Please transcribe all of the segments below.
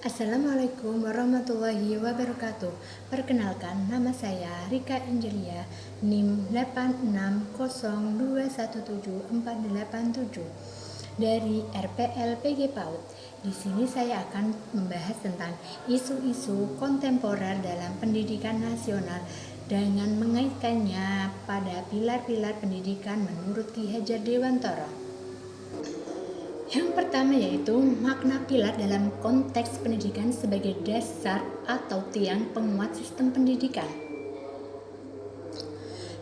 Assalamualaikum warahmatullahi wabarakatuh. Perkenalkan, nama saya Rika Angelia, NIM 8602174887 dari RPL PG PAUD. Di sini saya akan membahas tentang isu-isu kontemporer dalam pendidikan nasional dengan mengaitkannya pada pilar-pilar pendidikan menurut Ki Hajar Dewantara. Yang pertama yaitu makna pilar dalam konteks pendidikan sebagai dasar atau tiang penguat sistem pendidikan.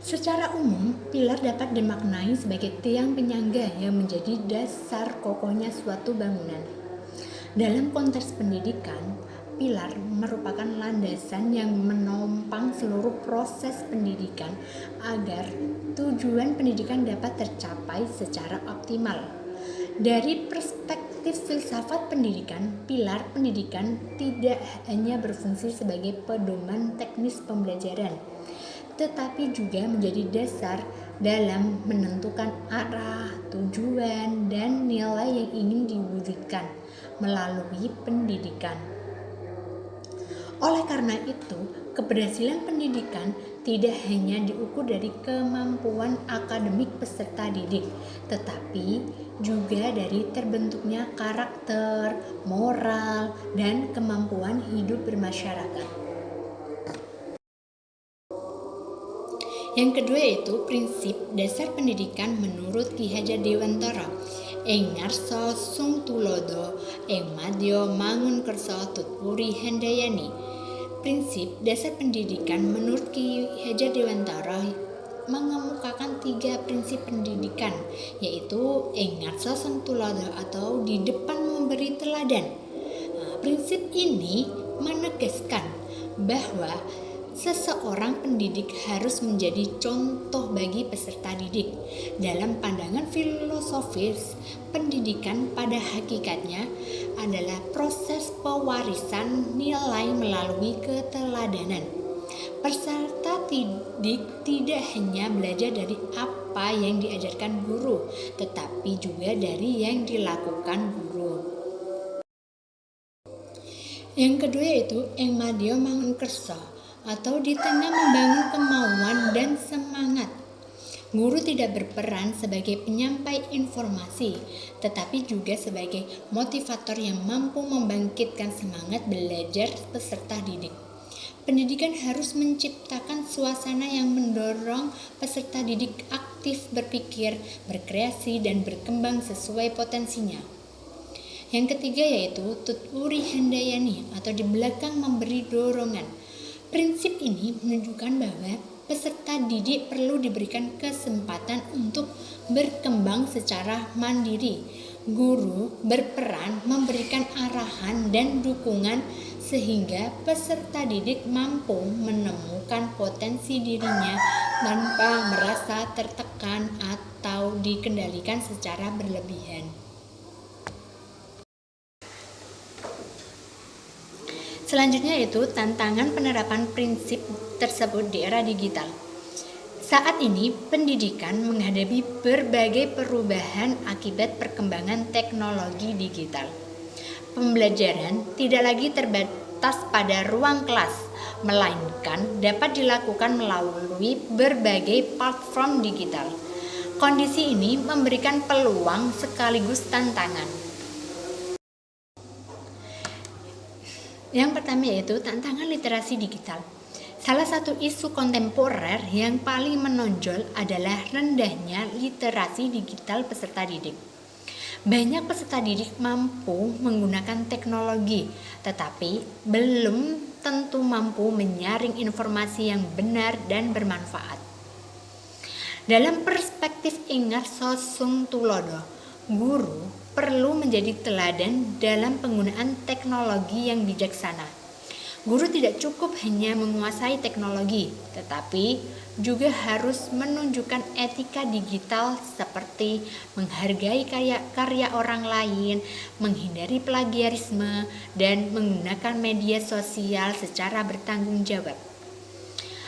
Secara umum, pilar dapat dimaknai sebagai tiang penyangga yang menjadi dasar kokohnya suatu bangunan. Dalam konteks pendidikan, pilar merupakan landasan yang menopang seluruh proses pendidikan agar tujuan pendidikan dapat tercapai secara optimal. Dari perspektif filsafat pendidikan, pilar pendidikan tidak hanya berfungsi sebagai pedoman teknis pembelajaran, tetapi juga menjadi dasar dalam menentukan arah, tujuan, dan nilai yang ingin diwujudkan melalui pendidikan. Oleh karena itu, keberhasilan pendidikan tidak hanya diukur dari kemampuan akademik peserta didik, tetapi juga dari terbentuknya karakter, moral, dan kemampuan hidup bermasyarakat. Yang kedua yaitu prinsip dasar pendidikan menurut Ki Hajar Dewantara. Ing ngarsa sung tulodo, ing madya mangun kersa tutpuri handayani. Prinsip dasar pendidikan menurut Ki Hajar Dewantara mengemukakan 3 prinsip pendidikan, yaitu ing ngarsa sung tulodo atau di depan memberi teladan. Prinsip ini menegaskan bahwa seseorang pendidik harus menjadi contoh bagi peserta didik. Dalam pandangan filosofis, pendidikan pada hakikatnya adalah proses pewarisan nilai melalui keteladanan. Peserta didik tidak hanya belajar dari apa yang diajarkan guru, tetapi juga dari yang dilakukan guru. Yang kedua yaitu ing madya mangun kersa, atau di tengah membangun kemauan dan semangat. Guru tidak berperan sebagai penyampai informasi, tetapi juga sebagai motivator yang mampu membangkitkan semangat belajar peserta didik. Pendidikan harus menciptakan suasana yang mendorong peserta didik aktif berpikir, berkreasi, dan berkembang sesuai potensinya. Yang ketiga yaitu tutpuri handayani, atau di belakang memberi dorongan. Prinsip ini menunjukkan bahwa peserta didik perlu diberikan kesempatan untuk berkembang secara mandiri. Guru berperan memberikan arahan dan dukungan sehingga peserta didik mampu menemukan potensi dirinya tanpa merasa tertekan atau dikendalikan secara berlebihan. Selanjutnya yaitu tantangan penerapan prinsip tersebut di era digital. Saat ini pendidikan menghadapi berbagai perubahan akibat perkembangan teknologi digital. Pembelajaran tidak lagi terbatas pada ruang kelas, melainkan dapat dilakukan melalui berbagai platform digital. Kondisi ini memberikan peluang sekaligus tantangan. Yang pertama yaitu tantangan literasi digital. Salah satu isu kontemporer yang paling menonjol adalah rendahnya literasi digital peserta didik. Banyak peserta didik mampu menggunakan teknologi, tetapi belum tentu mampu menyaring informasi yang benar dan bermanfaat. Dalam perspektif ing ngarsa sung tulodo, guru perlu menjadi teladan dalam penggunaan teknologi yang bijaksana. Guru tidak cukup hanya menguasai teknologi, tetapi juga harus menunjukkan etika digital seperti menghargai karya orang lain, menghindari plagiarisme, dan menggunakan media sosial secara bertanggung jawab.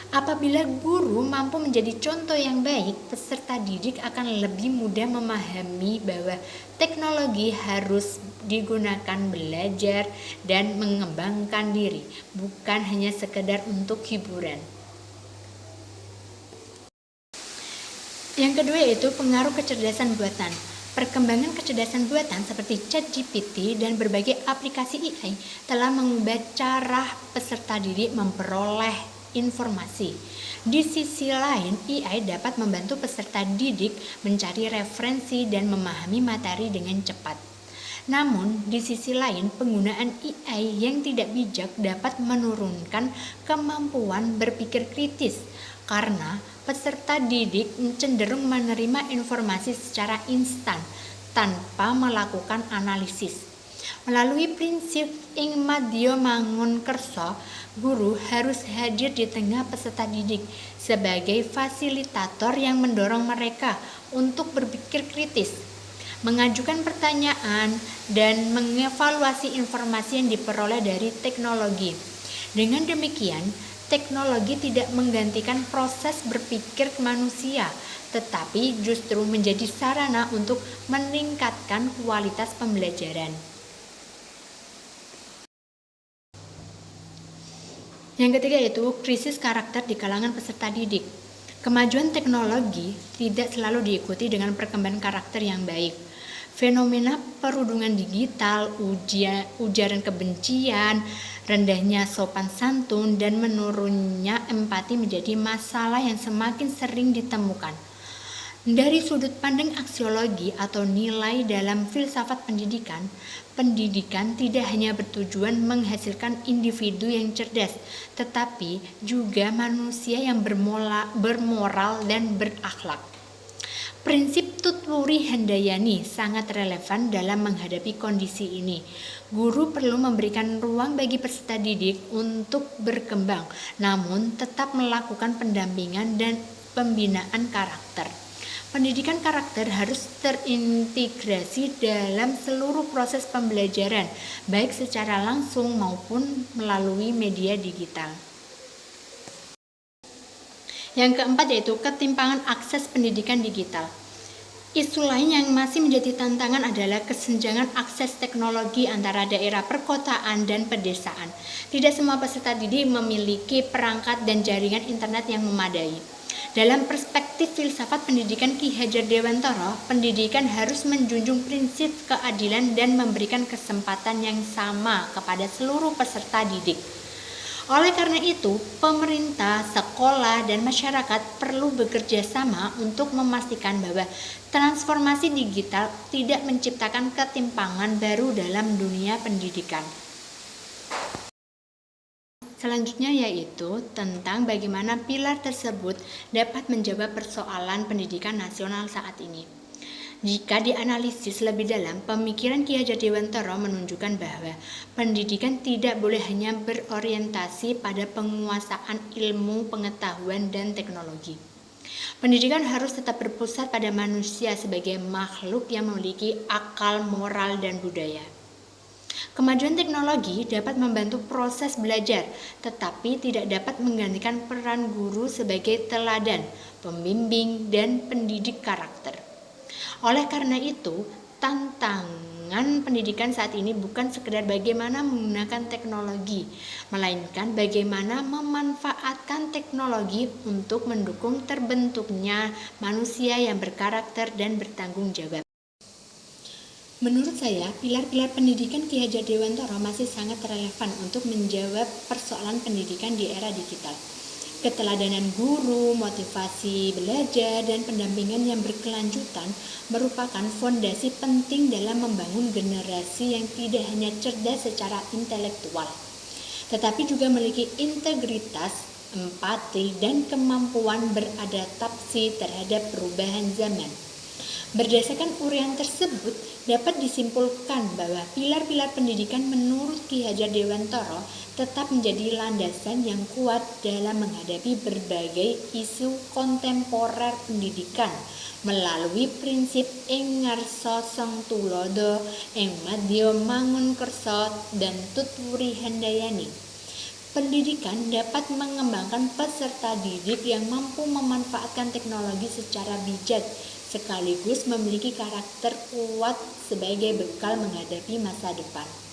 Apabila guru mampu menjadi contoh yang baik, peserta didik akan lebih mudah memahami bahwa teknologi harus digunakan belajar dan mengembangkan diri, bukan hanya sekedar untuk hiburan. Yang kedua yaitu pengaruh kecerdasan buatan. Perkembangan kecerdasan buatan seperti ChatGPT dan berbagai aplikasi AI telah mengubah cara peserta didik memperoleh informasi. Di sisi lain, AI dapat membantu peserta didik mencari referensi dan memahami materi dengan cepat. Namun, di sisi lain, penggunaan AI yang tidak bijak dapat menurunkan kemampuan berpikir kritis karena peserta didik cenderung menerima informasi secara instan tanpa melakukan analisis. Melalui prinsip ing madya mangun kersa, guru harus hadir di tengah peserta didik sebagai fasilitator yang mendorong mereka untuk berpikir kritis, mengajukan pertanyaan, dan mengevaluasi informasi yang diperoleh dari teknologi. Dengan demikian, teknologi tidak menggantikan proses berpikir manusia, tetapi justru menjadi sarana untuk meningkatkan kualitas pembelajaran. Yang ketiga yaitu krisis karakter di kalangan peserta didik. Kemajuan teknologi tidak selalu diikuti dengan perkembangan karakter yang baik. Fenomena perundungan digital, ujaran kebencian, rendahnya sopan santun, dan menurunnya empati menjadi masalah yang semakin sering ditemukan. Dari sudut pandang aksiologi atau nilai dalam filsafat pendidikan, pendidikan tidak hanya bertujuan menghasilkan individu yang cerdas, tetapi juga manusia yang bermoral dan berakhlak. Prinsip Tutwuri Handayani sangat relevan dalam menghadapi kondisi ini. Guru perlu memberikan ruang bagi peserta didik untuk berkembang, namun tetap melakukan pendampingan dan pembinaan karakter. Pendidikan karakter harus terintegrasi dalam seluruh proses pembelajaran, baik secara langsung maupun melalui media digital. Yang keempat yaitu ketimpangan akses pendidikan digital. Isu lain yang masih menjadi tantangan adalah kesenjangan akses teknologi antara daerah perkotaan dan pedesaan. Tidak semua peserta didik memiliki perangkat dan jaringan internet yang memadai. Dalam perspektif filsafat pendidikan Ki Hajar Dewantara, pendidikan harus menjunjung prinsip keadilan dan memberikan kesempatan yang sama kepada seluruh peserta didik. Oleh karena itu, pemerintah, sekolah, dan masyarakat perlu bekerja sama untuk memastikan bahwa transformasi digital tidak menciptakan ketimpangan baru dalam dunia pendidikan. Selanjutnya yaitu tentang bagaimana pilar tersebut dapat menjawab persoalan pendidikan nasional saat ini. Jika dianalisis lebih dalam, pemikiran Ki Hajar Dewantara menunjukkan bahwa pendidikan tidak boleh hanya berorientasi pada penguasaan ilmu, pengetahuan, dan teknologi. Pendidikan harus tetap berpusat pada manusia sebagai makhluk yang memiliki akal, moral, dan budaya. Kemajuan teknologi dapat membantu proses belajar, tetapi tidak dapat menggantikan peran guru sebagai teladan, pembimbing, dan pendidik karakter. Oleh karena itu, tantangan pendidikan saat ini bukan sekedar bagaimana menggunakan teknologi, melainkan bagaimana memanfaatkan teknologi untuk mendukung terbentuknya manusia yang berkarakter dan bertanggung jawab. Menurut saya, pilar-pilar pendidikan Ki Hajar Dewantara masih sangat relevan untuk menjawab persoalan pendidikan di era digital. Keteladanan guru, motivasi belajar, dan pendampingan yang berkelanjutan merupakan fondasi penting dalam membangun generasi yang tidak hanya cerdas secara intelektual, tetapi juga memiliki integritas, empati, dan kemampuan beradaptasi terhadap perubahan zaman. Berdasarkan uraian tersebut, dapat disimpulkan bahwa pilar-pilar pendidikan menurut Ki Hajar Dewantara tetap menjadi landasan yang kuat dalam menghadapi berbagai isu kontemporer pendidikan melalui prinsip ing ngarsa sang tulodo, ing madya mangun kersa, dan Tutwuri Handayani. Pendidikan dapat mengembangkan peserta didik yang mampu memanfaatkan teknologi secara bijak, sekaligus memiliki karakter kuat sebagai bekal menghadapi masa depan.